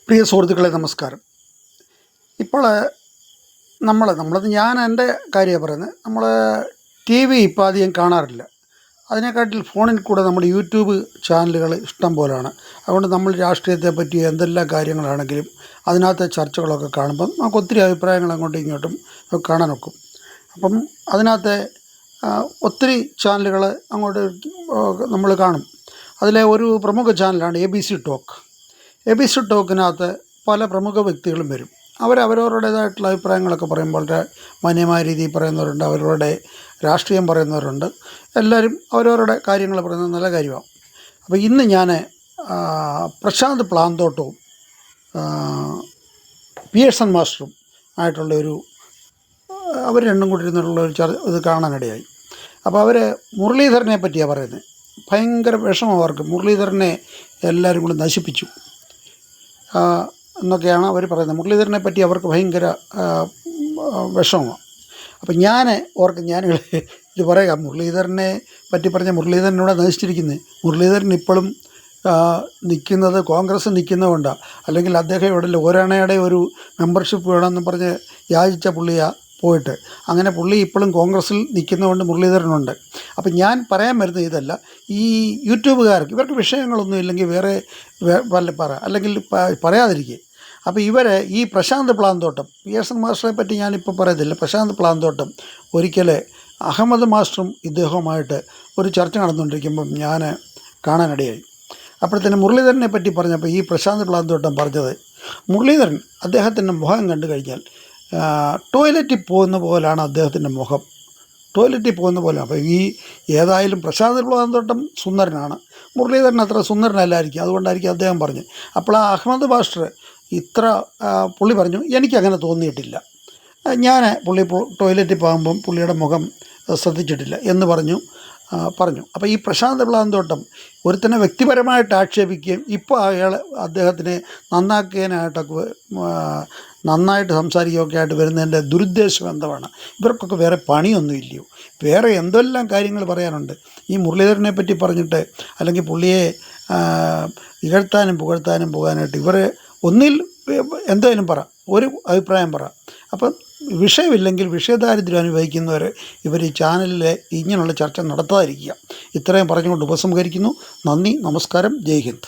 പ്രിയ സുഹൃത്തുക്കളെ നമസ്കാരം. ഇപ്പോൾ നമ്മളത് ഞാൻ എൻ്റെ കാര്യമാണ് പറയുന്നത്. നമ്മൾ ടി വി ഇപ്പോൾ അധികം കാണാറില്ല. അതിനെക്കാട്ടിൽ ഫോണിൽ കൂടെ നമ്മുടെ യൂട്യൂബ് ചാനലുകൾ ഇഷ്ടം പോലെയാണ്. അതുകൊണ്ട് നമ്മൾ രാഷ്ട്രീയത്തെ പറ്റി എന്തെല്ലാം കാര്യങ്ങളാണെങ്കിലും അതിനകത്തെ ചർച്ചകളൊക്കെ കാണുമ്പം നമുക്ക് ഒത്തിരി അഭിപ്രായങ്ങൾ അങ്ങോട്ടും ഇങ്ങോട്ടും ഒക്കെ കാണാൻ ഒക്കും. അപ്പം അതിനകത്തെ ഒത്തിരി ചാനലുകൾ അങ്ങോട്ട് നമ്മൾ കാണും. അതിലെ ഒരു പ്രമുഖ ചാനലാണ് ABC ടോക്ക്. ABC ടോക്കിനകത്ത് പല പ്രമുഖ വ്യക്തികളും വരും. അവരവരുടേതായിട്ടുള്ള അഭിപ്രായങ്ങളൊക്കെ പറയും. വളരെ മാന്യമായ രീതിയിൽ പറയുന്നവരുണ്ട്, അവരുടെ രാഷ്ട്രീയം പറയുന്നവരുണ്ട്. എല്ലാവരും അവരവരുടെ കാര്യങ്ങൾ പറയുന്നത് നല്ല കാര്യമാണ്. അപ്പോൾ ഇന്ന് ഞാൻ പ്രശാന്ത് പ്ലാന്തോട്ടവും പിയേഴ്സൺ മാസ്റ്ററും ആയിട്ടുള്ള അവർ രണ്ടും കൂടി ഇരുന്നിട്ടുള്ള ഇത് കാണാനിടയായി. അപ്പോൾ അവർ മുരളീധരനെ പറ്റിയാണ് പറയുന്നത്. ഭയങ്കര വിഷമം അവർക്ക്. മുരളീധരനെ എല്ലാവരും കൂടി നശിപ്പിച്ചു എന്നൊക്കെയാണ് അവർ പറയുന്നത്. മുരളീധരനെ പറ്റി അവർക്ക് ഭയങ്കര വിഷമമാണ്. അപ്പം ഞാൻ ഇത് പറയാം. മുരളീധരനെ പറ്റി പറഞ്ഞ മുരളീധരനോടെ നശിച്ചിരിക്കുന്നത്. മുരളീധരൻ ഇപ്പോഴും നിൽക്കുന്നത് കോൺഗ്രസ് നിൽക്കുന്നതുകൊണ്ടാണ്. അല്ലെങ്കിൽ അദ്ദേഹം ഇവിടെ ഒരണയുടെ ഒരു മെമ്പർഷിപ്പ് വേണമെന്ന് പറഞ്ഞ് യാചിച്ച പുള്ളിയാണ് പോയിട്ട്. അങ്ങനെ പുള്ളി ഇപ്പോഴും കോൺഗ്രസ്സിൽ നിൽക്കുന്നതുകൊണ്ട് മുരളീധരനുണ്ട്. അപ്പം ഞാൻ പറയാൻ വരുന്നത് ഇതല്ല. ഈ യൂട്യൂബുകാർക്ക് ഇവർക്ക് വിഷയങ്ങളൊന്നും ഇല്ലെങ്കിൽ വേറെ വല്ല അല്ലെങ്കിൽ പറയാതിരിക്കുക. അപ്പോൾ ഈ പ്രശാന്ത് പ്ലാന്തോട്ടം, പിയേഴ്സൺ മാസ്റ്ററെ പറ്റി ഞാനിപ്പോൾ പറയത്തില്ല. പ്രശാന്ത് പ്ലാന്തോട്ടം ഒരിക്കൽ അഹമ്മദ് മാസ്റ്ററും ഇദ്ദേഹവുമായിട്ട് ഒരു ചർച്ച നടന്നുകൊണ്ടിരിക്കുമ്പം ഞാൻ കാണാനിടയായി. അപ്പോഴത്തേന് മുരളീധരനെ പറ്റി പറഞ്ഞപ്പോൾ ഈ പ്രശാന്ത് പ്ലാന്തോട്ടം പറഞ്ഞത്, മുരളീധരൻ അദ്ദേഹത്തിൻ്റെ മുഖം കണ്ടു കഴിഞ്ഞാൽ ടോയ്ലറ്റിൽ പോകുന്ന പോലാണ് അദ്ദേഹത്തിൻ്റെ മുഖം. ടോയ്ലറ്റിൽ പോകുന്ന പോലെ. അപ്പോൾ ഏതായാലും പ്രശാന്ത് പ്ലാന്തോട്ടം സുന്ദരനാണ്, മുരളീധരൻ അത്ര സുന്ദരനല്ലായിരിക്കും. അതുകൊണ്ടായിരിക്കും അദ്ദേഹം പറഞ്ഞു. അപ്പോൾ ആ അഹമ്മദ് മാസ്റ്റർ പുള്ളി പറഞ്ഞു, എനിക്കങ്ങനെ തോന്നിയിട്ടില്ല, ഞാൻ പുള്ളി ടോയ്ലറ്റിൽ പോകുമ്പം പുള്ളിയുടെ മുഖം ശ്രദ്ധിച്ചിട്ടില്ല എന്ന് പറഞ്ഞു. അപ്പോൾ ഈ പ്രശാന്ത് പ്ലാന്തോട്ടം ഒരുത്തനെ വ്യക്തിപരമായിട്ട് ആക്ഷേപിക്കുകയും ഇപ്പോൾ അദ്ദേഹത്തിനെ നന്നാക്കാനായിട്ടൊക്കെ നന്നായിട്ട് സംസാരിക്കുകയൊക്കെ ആയിട്ട് വരുന്നതിൻ്റെ ദുരുദ്ദേശം എന്താണ്? ഇവർക്കൊക്കെ വേറെ പണിയൊന്നും ഇല്ലയോ? വേറെ എന്തെല്ലാം കാര്യങ്ങൾ പറയാനുണ്ട്? ഈ മുരളീധരനെ പറ്റി പറഞ്ഞിട്ട് അല്ലെങ്കിൽ പുള്ളിയെ ഇകഴ്ത്താനും പുകഴ്ത്താനും പോകാനായിട്ട് ഇവർ ഒന്നിൽ എന്തായാലും പറ, ഒരു അഭിപ്രായം പറ. അപ്പം വിഷയമില്ലെങ്കിൽ വിഷയദാരിദ്ര്യം അനുഭവിക്കുന്നവർ ഇവർ ഈ ചാനലിൽ ഇങ്ങനെയുള്ള ചർച്ച നടത്താതിരിക്കുക. ഇത്രയും പറഞ്ഞുകൊണ്ട് ഉപസംഹരിക്കുന്നു. നന്ദി, നമസ്കാരം, ജയ് ഹിന്ദ്.